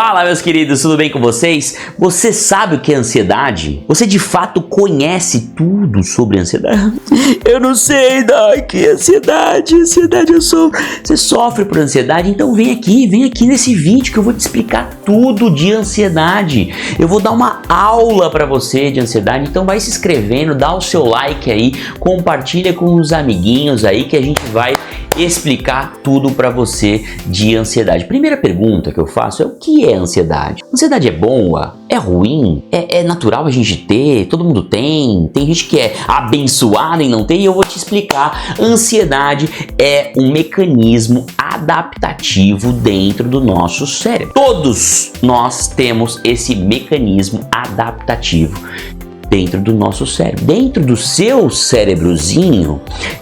Fala, meus queridos, tudo bem com vocês? Você sabe o que é ansiedade? Você de fato conhece tudo sobre ansiedade? Eu não sei, Dai, que ansiedade eu sofro. Você sofre por ansiedade? Então vem aqui nesse vídeo que eu vou te explicar tudo de ansiedade. Eu vou dar uma aula para você de ansiedade, então vai se inscrevendo, dá o seu like aí, compartilha com os amiguinhos aí que a gente vai explicar tudo para você de ansiedade. Primeira pergunta que eu faço é: o que é ansiedade? Ansiedade é boa? É ruim? É natural a gente ter? Todo mundo tem? Tem gente que é abençoada e não tem? E eu vou te explicar. Ansiedade é um mecanismo adaptativo dentro do nosso cérebro. Todos nós temos esse mecanismo adaptativo dentro do nosso cérebro. Dentro do seu cérebrozinho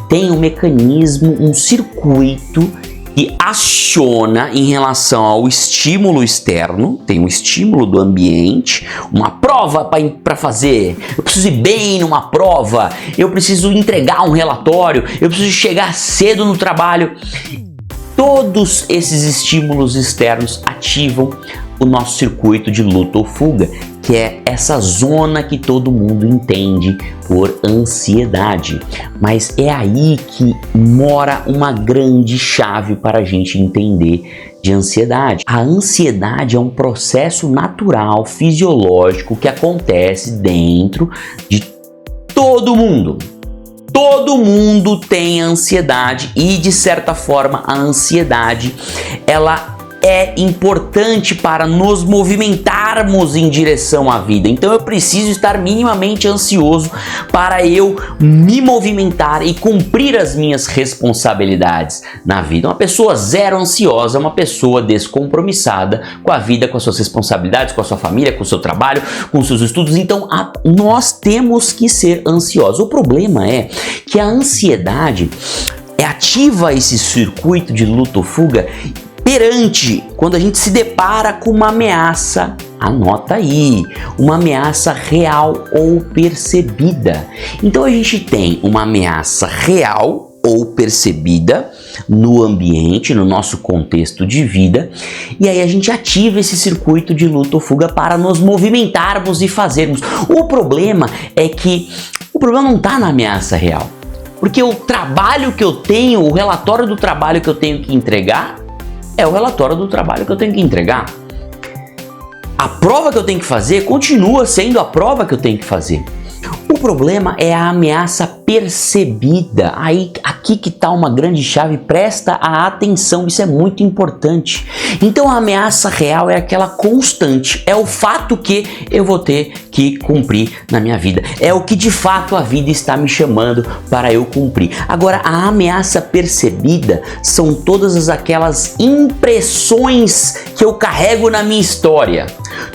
tem um mecanismo, um circuito que aciona em relação ao estímulo externo. Tem um estímulo do ambiente, uma prova para fazer, eu preciso ir bem numa prova, eu preciso entregar um relatório, eu preciso chegar cedo no trabalho. Todos esses estímulos externos ativam o nosso circuito de luta ou fuga, que é essa zona que todo mundo entende por ansiedade. Mas é aí que mora uma grande chave para a gente entender de ansiedade. A ansiedade é um processo natural, fisiológico, que acontece dentro de todo mundo. Todo mundo tem ansiedade e, de certa forma, a ansiedade, ela é importante para nos movimentarmos em direção à vida. Então eu preciso estar minimamente ansioso para eu me movimentar e cumprir as minhas responsabilidades na vida. Uma pessoa zero ansiosa é uma pessoa descompromissada com a vida, com as suas responsabilidades, com a sua família, com o seu trabalho, com os seus estudos. Então nós temos que ser ansiosos. O problema é que a ansiedade ativa esse circuito de luta ou fuga quando a gente se depara com uma ameaça, anota aí, uma ameaça real ou percebida. Então a gente tem uma ameaça real ou percebida no ambiente, no nosso contexto de vida, e aí a gente ativa esse circuito de luta ou fuga para nos movimentarmos e fazermos. O problema é que o problema não está na ameaça real, porque o trabalho que eu tenho, o relatório do trabalho que eu tenho que entregar, é o relatório do trabalho que eu tenho que entregar. A prova que eu tenho que fazer continua sendo a prova que eu tenho que fazer. O problema é a ameaça percebida. Aqui que está uma grande chave, presta a atenção, isso é muito importante. Então a ameaça real é aquela constante, é o fato que eu vou ter que cumprir na minha vida, é o que de fato a vida está me chamando para eu cumprir. Agora, a ameaça percebida são todas aquelas impressões que eu carrego na minha história,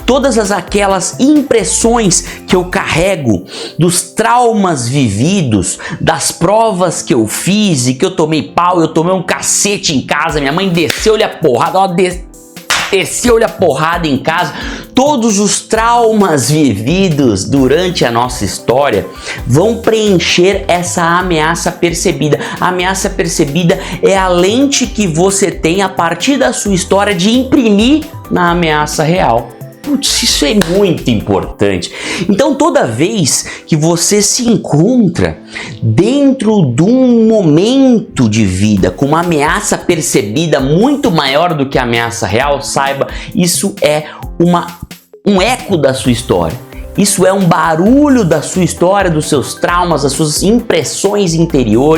todas aquelas impressões que eu carrego dos traumas vividos, das provas que eu fiz e que eu tomei pau, eu tomei um cacete em casa, minha mãe desceu-lhe a porrada, desceu-lhe a porrada em casa. Todos os traumas vividos durante a nossa história vão preencher essa ameaça percebida. A ameaça percebida é a lente que você tem a partir da sua história de imprimir na ameaça real. Putz, isso é muito importante. Então, toda vez que você se encontra dentro de um momento de vida com uma ameaça percebida muito maior do que a ameaça real, saiba, isso é um eco da sua história. Isso é um barulho da sua história, dos seus traumas, das suas impressões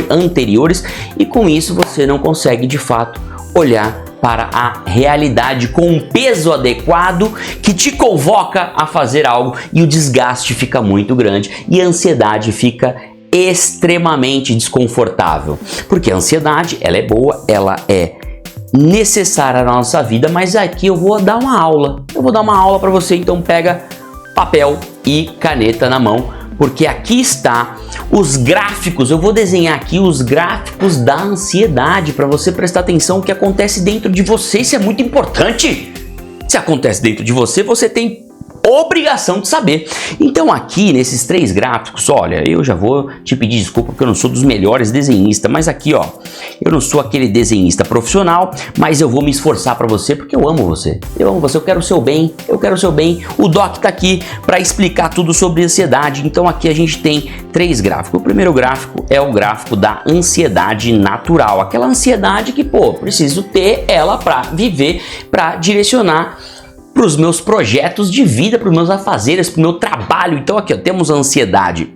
anteriores, e com isso você não consegue de fato olhar para a realidade com um peso adequado que te convoca a fazer algo, e o desgaste fica muito grande e a ansiedade fica extremamente desconfortável. Porque a ansiedade, ela é boa, ela é necessária na nossa vida, mas aqui eu vou dar uma aula. Eu vou dar uma aula para você, então pega papel e caneta na mão, porque aqui está os gráficos. Eu vou desenhar aqui os gráficos da ansiedade para você prestar atenção no que acontece dentro de você. Isso é muito importante. Se acontece dentro de você, você tem obrigação de saber. Então aqui nesses 3 gráficos, olha, eu já vou te pedir desculpa porque eu não sou dos melhores desenhistas, mas aqui ó, eu não sou aquele desenhista profissional, mas eu vou me esforçar para você porque eu amo você. Eu amo você, eu quero o seu bem, eu quero o seu bem. O Doc tá aqui para explicar tudo sobre ansiedade. Então aqui a gente tem 3 gráficos. O primeiro gráfico é o gráfico da ansiedade natural, aquela ansiedade que, pô, preciso ter ela para viver, para direcionar para os meus projetos de vida, para os meus afazeres, para o meu trabalho. Então aqui ó, temos a ansiedade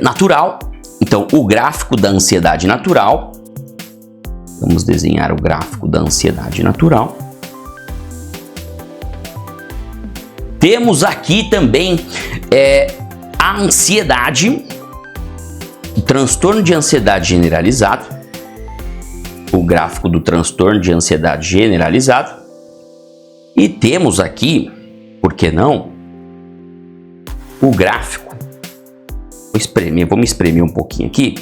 natural. Então o gráfico da ansiedade natural, vamos desenhar o gráfico da ansiedade natural. Temos aqui também a ansiedade, o transtorno de ansiedade generalizado, o gráfico do transtorno de ansiedade generalizado. E temos aqui, por que não, o gráfico, vamos espremer um pouquinho aqui,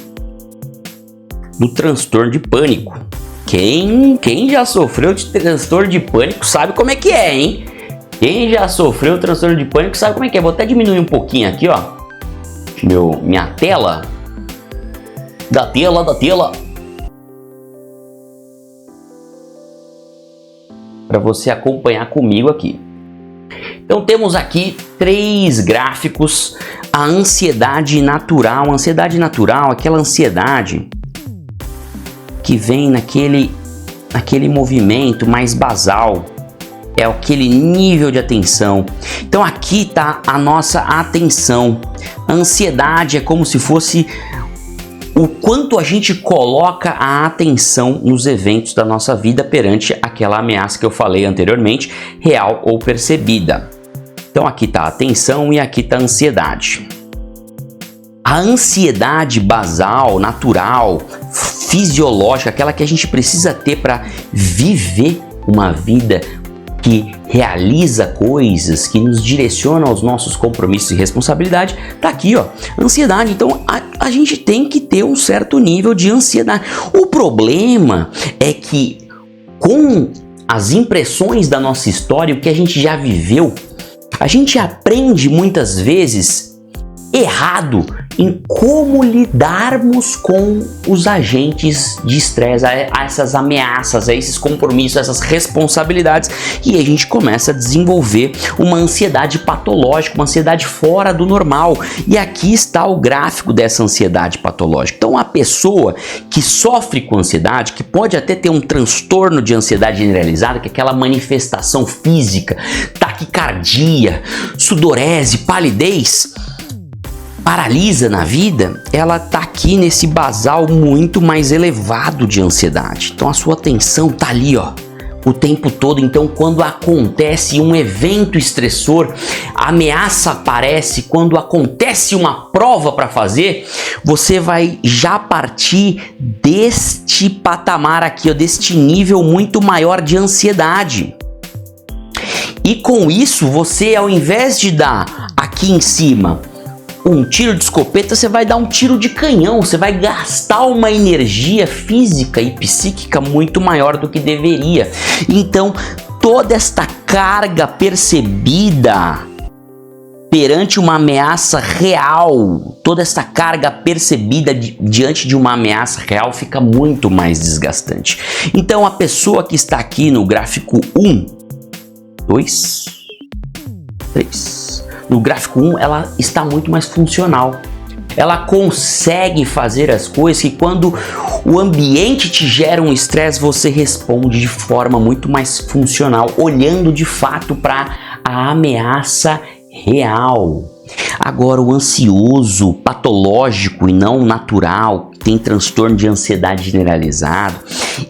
do transtorno de pânico. Quem já sofreu de transtorno de pânico sabe como é que é, hein? Quem já sofreu transtorno de pânico sabe como é que é. Vou até diminuir um pouquinho aqui, ó, minha tela, da tela, para você acompanhar comigo aqui. Então temos aqui 3 gráficos. A ansiedade natural. A ansiedade natural, aquela ansiedade que vem naquele movimento mais basal, é aquele nível de atenção. Então aqui está a nossa atenção. A ansiedade é como se fosse o quanto a gente coloca a atenção nos eventos da nossa vida perante aquela ameaça que eu falei anteriormente, real ou percebida. Então aqui está a atenção e aqui está a ansiedade. A ansiedade basal, natural, fisiológica, aquela que a gente precisa ter para viver uma vida que realiza coisas, que nos direciona aos nossos compromissos e responsabilidade, tá aqui, ó, ansiedade. Então a gente tem que ter um certo nível de ansiedade. O problema é que com as impressões da nossa história, o que a gente já viveu, a gente aprende muitas vezes errado em como lidarmos com os agentes de estresse, a essas ameaças, a esses compromissos, a essas responsabilidades, e a gente começa a desenvolver uma ansiedade patológica, uma ansiedade fora do normal. E aqui está o gráfico dessa ansiedade patológica. Então a pessoa que sofre com ansiedade, que pode até ter um transtorno de ansiedade generalizada, que é aquela manifestação física, taquicardia, sudorese, palidez, paralisa na vida, ela tá aqui nesse basal muito mais elevado de ansiedade. Então a sua atenção tá ali, ó, o tempo todo. Então quando acontece um evento estressor, a ameaça aparece, quando acontece uma prova para fazer, você vai já partir deste patamar aqui, ó, deste nível muito maior de ansiedade. E com isso, você, ao invés de dar aqui em cima um tiro de escopeta, você vai dar um tiro de canhão, você vai gastar uma energia física e psíquica muito maior do que deveria. Então, toda esta carga percebida perante uma ameaça real, toda esta carga percebida diante de uma ameaça real fica muito mais desgastante. Então, a pessoa que está aqui no gráfico 1, 2, 3... no gráfico 1, ela está muito mais funcional. Ela consegue fazer as coisas que quando o ambiente te gera um estresse, você responde de forma muito mais funcional, olhando de fato para a ameaça real. Agora, o ansioso, patológico e não natural, que tem transtorno de ansiedade generalizado,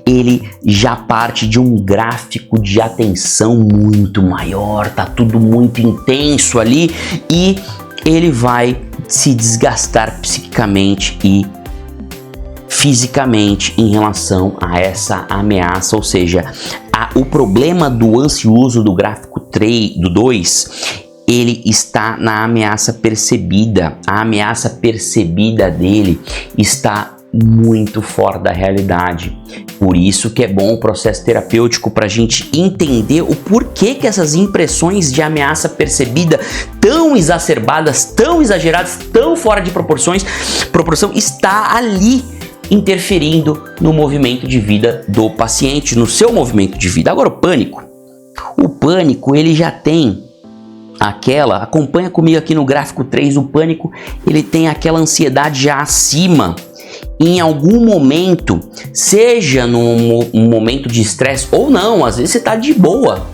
ele já parte de um gráfico de atenção muito maior, tá tudo muito intenso ali, e ele vai se desgastar psiquicamente e fisicamente em relação a essa ameaça. Ou seja, o problema do ansioso do gráfico 3, do 2, ele está na ameaça percebida. A ameaça percebida dele está muito fora da realidade. Por isso que é bom o processo terapêutico, para a gente entender o porquê que essas impressões de ameaça percebida tão exacerbadas, tão exageradas, tão fora de proporção, está ali interferindo no movimento de vida do paciente, no seu movimento de vida. Agora, o pânico ele já tem acompanha comigo aqui no gráfico 3, o pânico ele tem aquela ansiedade já acima. Em algum momento, seja num momento de estresse ou não, às vezes você está de boa,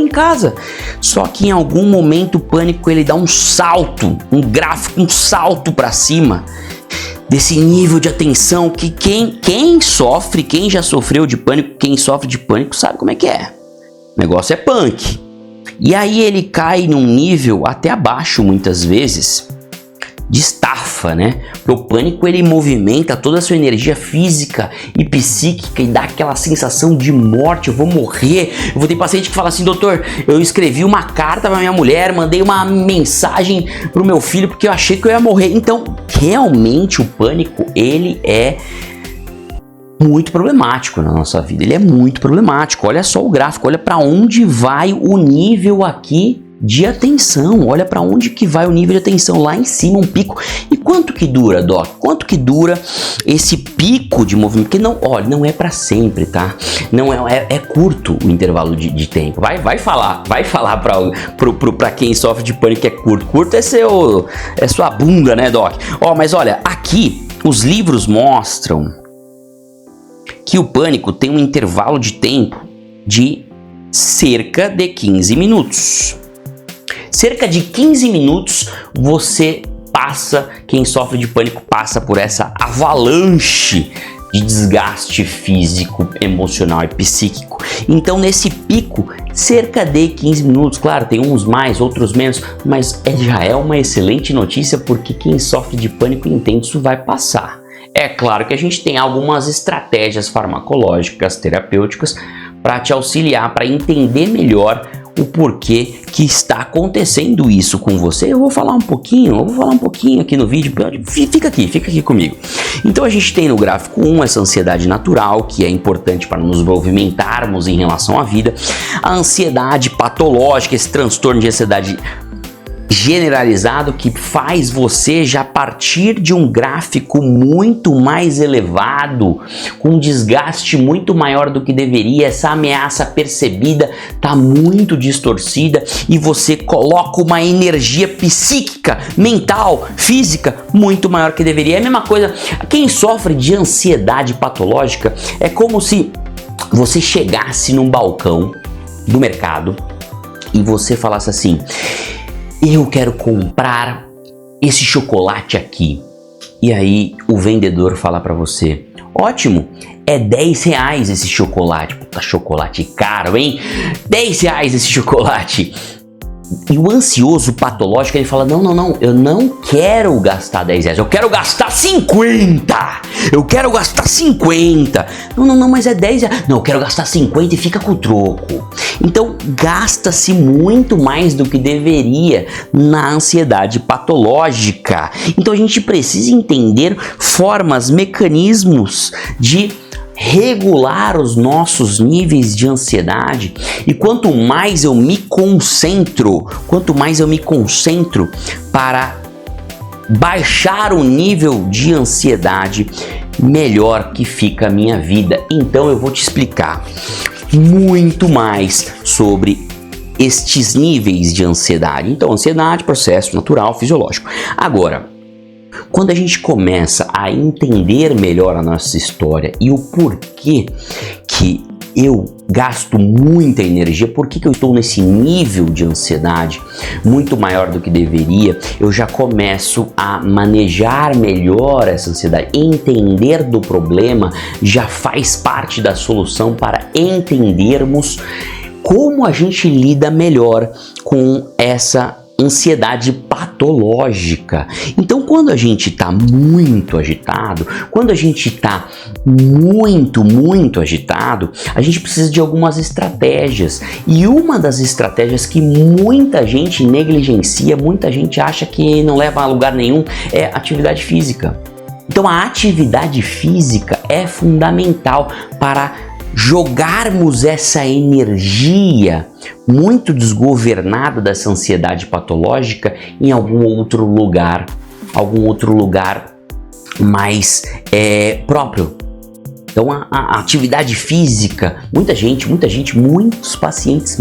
em casa. Só que em algum momento o pânico ele dá um salto, um salto para cima desse nível de atenção que quem já sofreu de pânico, quem sofre de pânico sabe como é que é. O negócio é punk. E aí ele cai num nível até abaixo muitas vezes de estafa, né? Porque o pânico ele movimenta toda a sua energia física e psíquica e dá aquela sensação de morte, eu vou morrer. Eu vou ter paciente que fala assim: doutor, eu escrevi uma carta para minha mulher, mandei uma mensagem pro meu filho porque eu achei que eu ia morrer. Então, realmente o pânico ele é muito problemático na nossa vida. Ele é muito problemático. Olha só o gráfico, olha para onde vai o nível aqui de atenção. Olha para onde que vai o nível de atenção, lá em cima, um pico. E quanto que dura, Doc? Quanto que dura esse pico de movimento? Porque não é para sempre, tá? Não é curto o intervalo de tempo. Vai falar para quem sofre de pânico que é curto. Curto é sua bunda, né, Doc? Mas olha, aqui os livros mostram que o pânico tem um intervalo de tempo de cerca de 15 minutos. Cerca de 15 minutos quem sofre de pânico passa por essa avalanche de desgaste físico, emocional e psíquico. Então nesse pico, cerca de 15 minutos, claro, tem uns mais, outros menos, mas já é uma excelente notícia, porque quem sofre de pânico entende isso vai passar. É claro que a gente tem algumas estratégias farmacológicas, terapêuticas, para te auxiliar, para entender melhor o porquê que está acontecendo isso com você. Eu vou falar um pouquinho aqui no vídeo. Fica aqui comigo. Então a gente tem no gráfico 1 essa ansiedade natural, que é importante para nos movimentarmos em relação à vida. A ansiedade patológica, esse transtorno de ansiedade generalizado, que faz você já partir de um gráfico muito mais elevado, com um desgaste muito maior do que deveria. Essa ameaça percebida está muito distorcida e você coloca uma energia psíquica, mental, física muito maior que deveria. É a mesma coisa, quem sofre de ansiedade patológica é como se você chegasse num balcão do mercado e você falasse assim: eu quero comprar esse chocolate aqui. E aí o vendedor fala para você: ótimo, é 10 reais esse chocolate. Puta, chocolate caro, hein? 10 reais esse chocolate. E o ansioso patológico, ele fala: não, eu não quero gastar 10 reais, eu quero gastar 50. Eu quero gastar 50. Não, mas é 10 reais. Não, eu quero gastar 50 e fica com o troco. Então, gasta-se muito mais do que deveria na ansiedade patológica. Então, a gente precisa entender formas, mecanismos de regular os nossos níveis de ansiedade. E quanto mais eu me concentro para baixar o nível de ansiedade, melhor que fica a minha vida. Então eu vou te explicar muito mais sobre estes níveis de ansiedade. Então, ansiedade, processo natural, fisiológico. Agora, quando a gente começa a entender melhor a nossa história e o porquê que eu gasto muita energia, por que eu estou nesse nível de ansiedade muito maior do que deveria, eu já começo a manejar melhor essa ansiedade. Entender do problema já faz parte da solução para entendermos como a gente lida melhor com essa ansiedade patológica. Então, quando a gente está muito agitado, quando a gente está muito agitado, a gente precisa de algumas estratégias. E uma das estratégias que muita gente negligencia, muita gente acha que não leva a lugar nenhum, é atividade física. Então a atividade física é fundamental para jogarmos essa energia muito desgovernada dessa ansiedade patológica em algum outro lugar mais próprio. Então a atividade física, muitos pacientes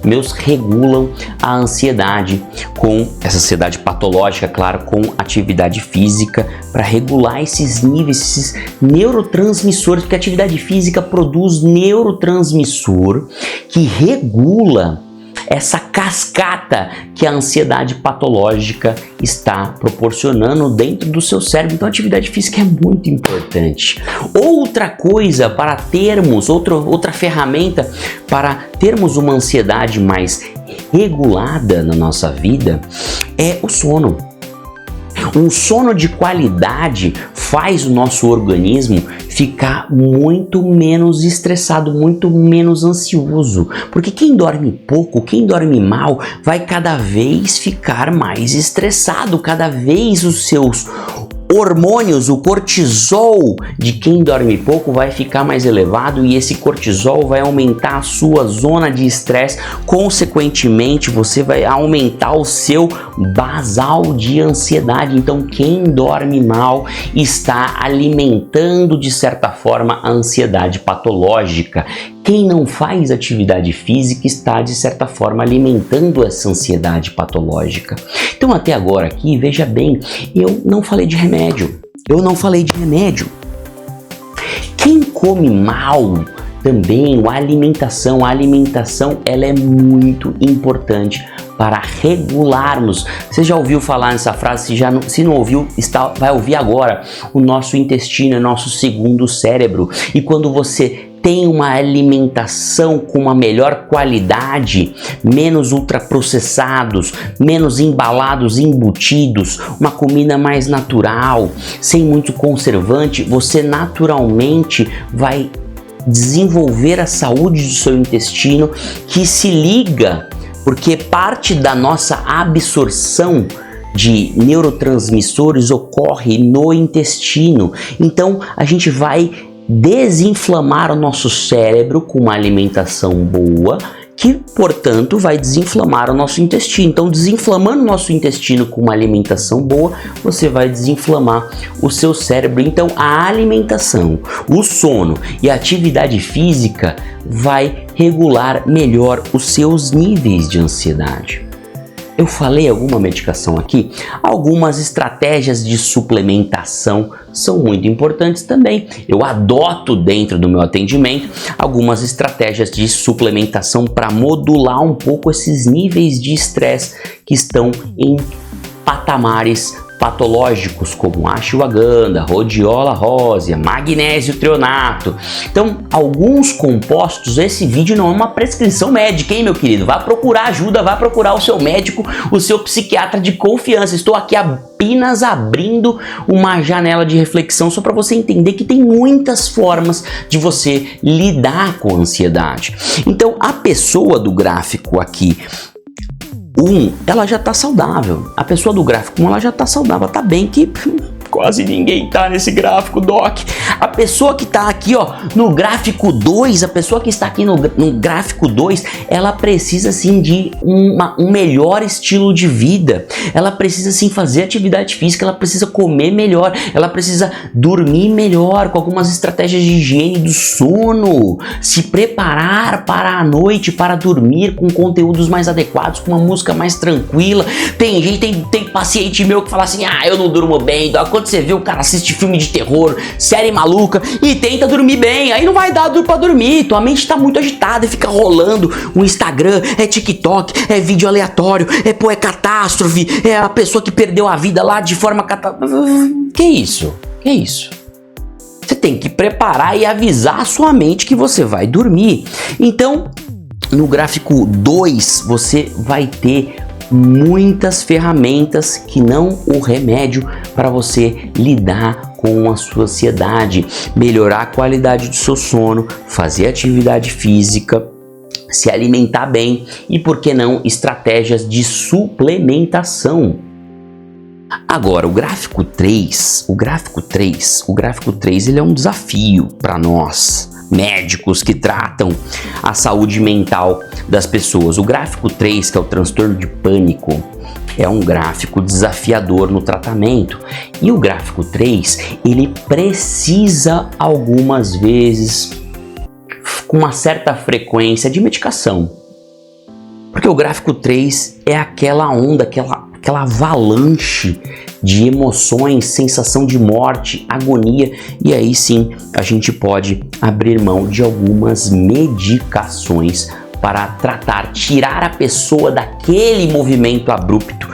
meus regulam a ansiedade com essa ansiedade patológica, claro, com atividade física para regular esses níveis, esses neurotransmissores, porque a atividade física produz neurotransmissor que regula essa cascata que a ansiedade patológica está proporcionando dentro do seu cérebro. Então a atividade física é muito importante. Outra coisa para termos, outra ferramenta para termos uma ansiedade mais regulada na nossa vida é o sono. Um sono de qualidade faz o nosso organismo ficar muito menos estressado, muito menos ansioso. Porque quem dorme pouco, quem dorme mal, vai cada vez ficar mais estressado, cada vez os seus hormônios, o cortisol de quem dorme pouco vai ficar mais elevado e esse cortisol vai aumentar a sua zona de estresse, consequentemente você vai aumentar o seu basal de ansiedade. Então quem dorme mal está alimentando de certa forma a ansiedade patológica. Quem não faz atividade física está, de certa forma, alimentando essa ansiedade patológica. Então, até agora aqui, veja bem, eu não falei de remédio. Quem come mal também, a alimentação ela é muito importante para regularmos. Você já ouviu falar nessa frase? Se não ouviu, vai ouvir agora. O nosso intestino é nosso segundo cérebro. E quando você tem uma alimentação com uma melhor qualidade, menos ultraprocessados, menos embalados, embutidos, uma comida mais natural, sem muito conservante, você naturalmente vai desenvolver a saúde do seu intestino, que se liga, porque parte da nossa absorção de neurotransmissores ocorre no intestino. Então a gente vai desinflamar o nosso cérebro com uma alimentação boa, que, portanto, vai desinflamar o nosso intestino. Então, desinflamando o nosso intestino com uma alimentação boa, você vai desinflamar o seu cérebro. Então, a alimentação, o sono e a atividade física vai regular melhor os seus níveis de ansiedade. Eu falei alguma medicação aqui? Algumas estratégias de suplementação são muito importantes também. Eu adoto dentro do meu atendimento algumas estratégias de suplementação para modular um pouco esses níveis de estresse que estão em patamares patológicos, como ashwagandha, rhodiola rósea, magnésio treonato. Então, alguns compostos, esse vídeo não é uma prescrição médica, hein, meu querido? Vá procurar ajuda, vá procurar o seu médico, o seu psiquiatra de confiança. Estou aqui apenas abrindo uma janela de reflexão só para você entender que tem muitas formas de você lidar com a ansiedade. Então, a pessoa do gráfico aqui, ela já tá saudável. A pessoa do gráfico 1, ela já tá saudável. Tá bem que quase ninguém tá nesse gráfico, Doc. A pessoa que tá aqui, ó, no gráfico 2, a pessoa que está aqui no gráfico 2, ela precisa, sim, de um melhor estilo de vida. Ela precisa, sim, fazer atividade física, ela precisa comer melhor, ela precisa dormir melhor, com algumas estratégias de higiene do sono, se preparar para a noite, para dormir com conteúdos mais adequados, com uma música mais tranquila. Tem gente, tem paciente meu que fala assim, eu não durmo bem, Doc. Quando você vê o cara assiste filme de terror, série maluca e tenta dormir bem, aí não vai dar pra dormir, tua mente tá muito agitada e fica rolando o Instagram, é TikTok, é vídeo aleatório, é catástrofe, é a pessoa que perdeu a vida lá de forma catástrofe. Que isso? Você tem que preparar e avisar a sua mente que você vai dormir. Então, no gráfico 2, você vai ter muitas ferramentas que não o remédio para você lidar com a sua ansiedade, melhorar a qualidade do seu sono, fazer atividade física, se alimentar bem e, por que não, estratégias de suplementação. Agora, o gráfico 3, ele é um desafio para nós, médicos que tratam a saúde mental das pessoas. O gráfico 3, que é o transtorno de pânico, é um gráfico desafiador no tratamento. E o gráfico 3, ele precisa algumas vezes, com uma certa frequência, de medicação. Porque o gráfico 3 é aquela onda, aquela avalanche de emoções, sensação de morte, agonia, e aí sim a gente pode abrir mão de algumas medicações para tratar, tirar a pessoa daquele movimento abrupto,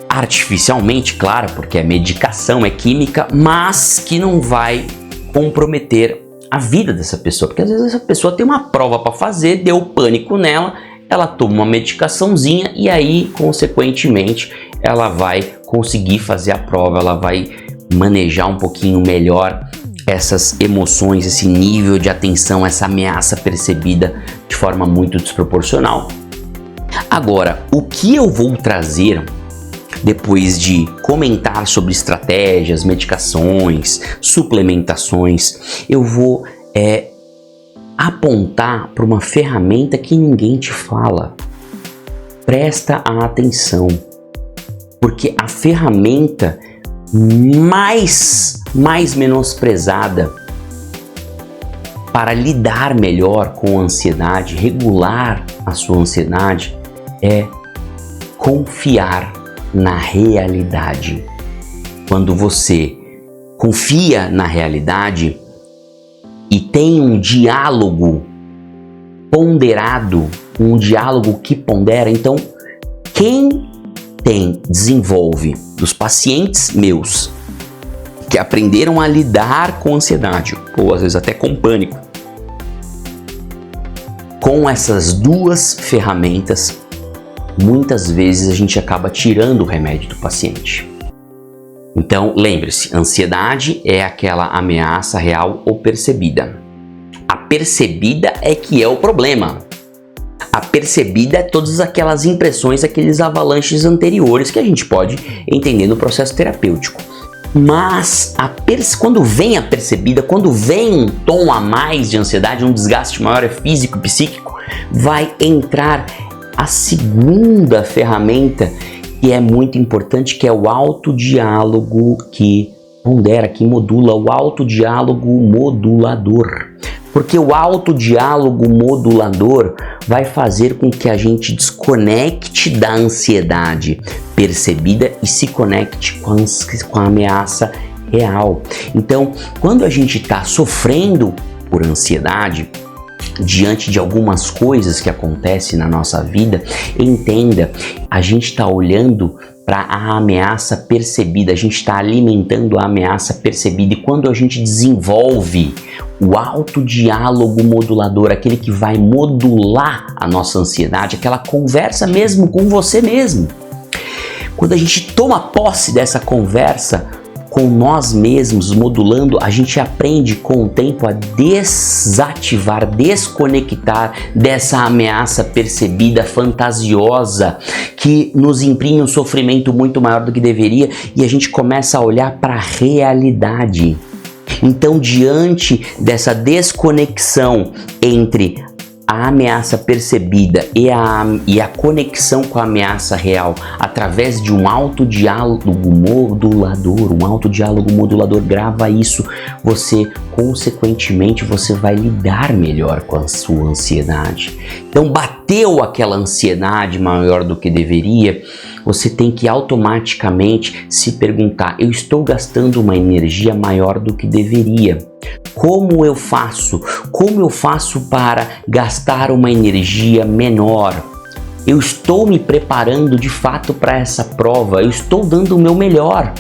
artificialmente, claro, porque é medicação, é química, mas que não vai comprometer a vida dessa pessoa, porque às vezes essa pessoa tem uma prova para fazer, deu pânico nela, ela toma uma medicaçãozinha e aí, consequentemente, ela vai conseguir fazer a prova, ela vai manejar um pouquinho melhor essas emoções, esse nível de atenção, essa ameaça percebida de forma muito desproporcional. Agora, o que eu vou trazer depois de comentar sobre estratégias, medicações, suplementações, eu vou apontar para uma ferramenta que ninguém te fala. Presta atenção, porque a ferramenta mais menosprezada para lidar melhor com a ansiedade, regular a sua ansiedade, é confiar na realidade. Quando você confia na realidade e tem um diálogo ponderado, um diálogo que pondera, então quem desenvolve dos pacientes meus que aprenderam a lidar com ansiedade, ou às vezes até com pânico, com essas duas ferramentas, muitas vezes a gente acaba tirando o remédio do paciente. Então, lembre-se, ansiedade é aquela ameaça real ou percebida. A percebida é que é o problema. A percebida é todas aquelas impressões, aqueles avalanches anteriores que a gente pode entender no processo terapêutico. Mas quando vem a percebida, quando vem um tom a mais de ansiedade, um desgaste maior físico e psíquico, vai entrar a segunda ferramenta que é muito importante, que é o autodiálogo que pondera, que modula, o autodiálogo modulador. Porque o autodiálogo modulador vai fazer com que a gente desconecte da ansiedade percebida e se conecte com a ameaça real. Então, quando a gente está sofrendo por ansiedade, diante de algumas coisas que acontecem na nossa vida, entenda, a gente está olhando para a ameaça percebida, a gente está alimentando a ameaça percebida, e quando a gente desenvolve o autodiálogo modulador, aquele que vai modular a nossa ansiedade, aquela conversa mesmo com você mesmo, quando a gente toma posse dessa conversa com nós mesmos, modulando, a gente aprende com o tempo a desativar, desconectar dessa ameaça percebida, fantasiosa, que nos imprime um sofrimento muito maior do que deveria, e a gente começa a olhar para a realidade. Então, diante dessa desconexão entre a ameaça percebida e a conexão com a ameaça real através de um autodiálogo modulador, grava isso, você consequentemente você vai lidar melhor com a sua ansiedade. Então, bateu aquela ansiedade maior do que deveria, você tem que automaticamente se perguntar: eu estou gastando uma energia maior do que deveria? Como eu faço? Como eu faço para gastar uma energia menor? Eu estou me preparando de fato para essa prova? Eu estou dando o meu melhor?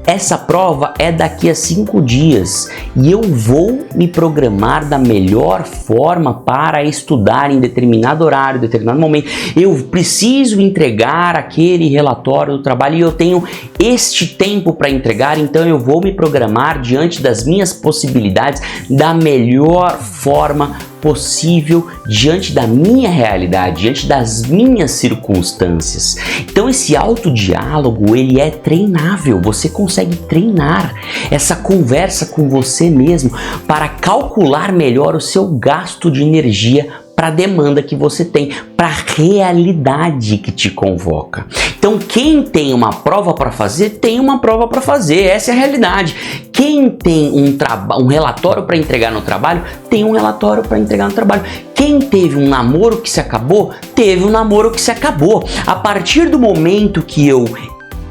Essa prova é daqui a 5 dias e eu vou me programar da melhor forma para estudar em determinado horário, determinado momento. Eu preciso entregar aquele relatório do trabalho e eu tenho este tempo para entregar, então eu vou me programar diante das minhas possibilidades da melhor forma possível diante da minha realidade, diante das minhas circunstâncias. Então esse autodiálogo, ele é treinável, você consegue treinar essa conversa com você mesmo para calcular melhor o seu gasto de energia para a demanda que você tem, para a realidade que te convoca. Então quem tem uma prova para fazer, tem uma prova para fazer, essa é a realidade. Quem tem um relatório para entregar no trabalho, tem um relatório para entregar no trabalho. Quem teve um namoro que se acabou, teve um namoro que se acabou. A partir do momento que eu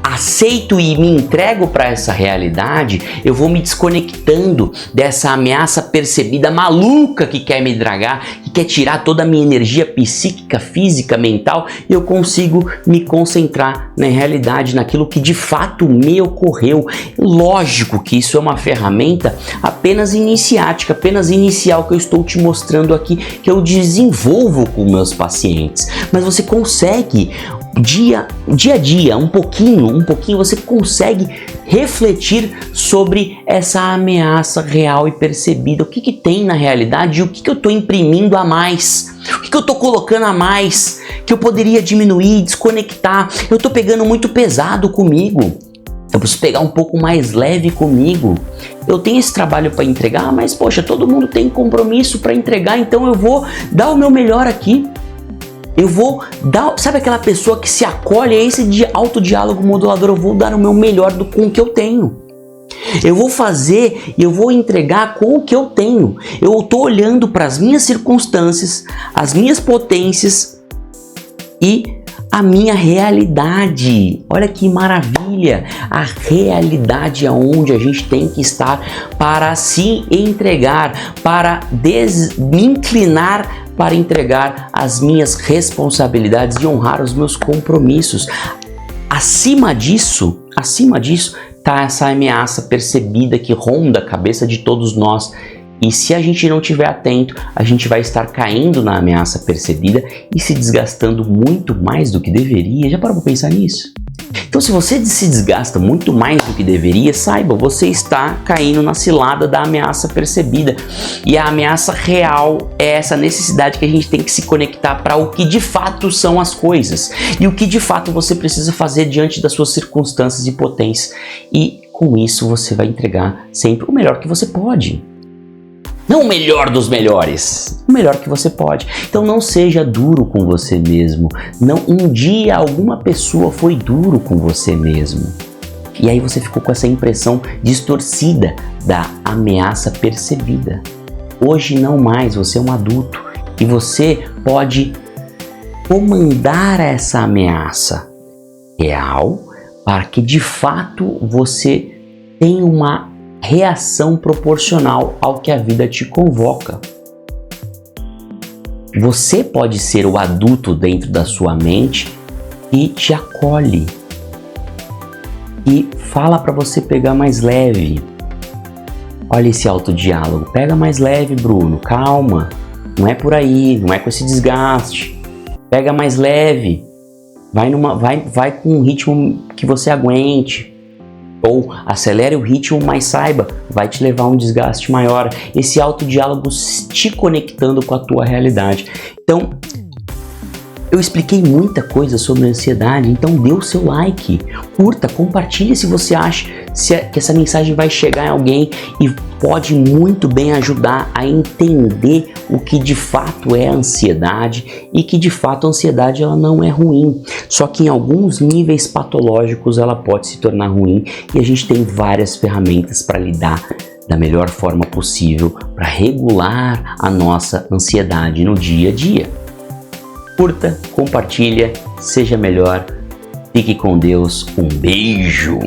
aceito e me entrego para essa realidade, eu vou me desconectando dessa ameaça percebida maluca que quer me dragar, que quer tirar toda a minha energia psíquica, física, mental, e eu consigo me concentrar na realidade, naquilo que de fato me ocorreu. Lógico que isso é uma ferramenta apenas iniciática, apenas inicial, que eu estou te mostrando aqui, que eu desenvolvo com meus pacientes, mas você consegue dia a dia, um pouquinho, você consegue refletir sobre essa ameaça real e percebida. O que tem na realidade e o que eu estou imprimindo a mais? O que eu estou colocando a mais que eu poderia diminuir, desconectar? Eu estou pegando muito pesado comigo. Eu preciso pegar um pouco mais leve comigo. Eu tenho esse trabalho para entregar, mas poxa, todo mundo tem compromisso para entregar, então eu vou dar o meu melhor aqui. Eu vou dar, sabe aquela pessoa que se acolhe a esse autodiálogo modulador? Eu vou dar o meu melhor com o que eu tenho. Eu vou fazer e eu vou entregar com o que eu tenho. Eu estou olhando para as minhas circunstâncias, as minhas potências e a minha realidade. Olha que maravilha! A realidade é onde a gente tem que estar para se entregar, para me inclinar para entregar as minhas responsabilidades e honrar os meus compromissos. Acima disso, tá essa ameaça percebida que ronda a cabeça de todos nós. E se a gente não estiver atento, a gente vai estar caindo na ameaça percebida e se desgastando muito mais do que deveria. Já parou para pensar nisso? Então, se você se desgasta muito mais do que deveria, saiba, você está caindo na cilada da ameaça percebida. E a ameaça real é essa necessidade que a gente tem que se conectar para o que de fato são as coisas. E o que de fato você precisa fazer diante das suas circunstâncias e potências. E com isso você vai entregar sempre o melhor que você pode. Não o melhor dos melhores, o melhor que você pode. Então não seja duro com você mesmo. Não, um dia alguma pessoa foi duro com você mesmo. E aí você ficou com essa impressão distorcida da ameaça percebida. Hoje não mais, você é um adulto e você pode comandar essa ameaça real para que de fato você tenha uma reação proporcional ao que a vida te convoca. Você pode ser o adulto dentro da sua mente e te acolhe e fala para você pegar mais leve. Olha esse autodiálogo, pega mais leve, Bruno, calma, não é por aí, não é com esse desgaste, pega mais leve, vai com um ritmo que você aguente. Ou acelere o ritmo, mas saiba, vai te levar a um desgaste maior. Esse autodiálogo te conectando com a tua realidade. Então, eu expliquei muita coisa sobre ansiedade, então dê o seu like, curta, compartilhe se você acha que essa mensagem vai chegar em alguém e pode muito bem ajudar a entender o que de fato é a ansiedade e que de fato a ansiedade ela não é ruim, só que em alguns níveis patológicos ela pode se tornar ruim e a gente tem várias ferramentas para lidar da melhor forma possível para regular a nossa ansiedade no dia a dia. Curta, compartilha, seja melhor, fique com Deus, um beijo!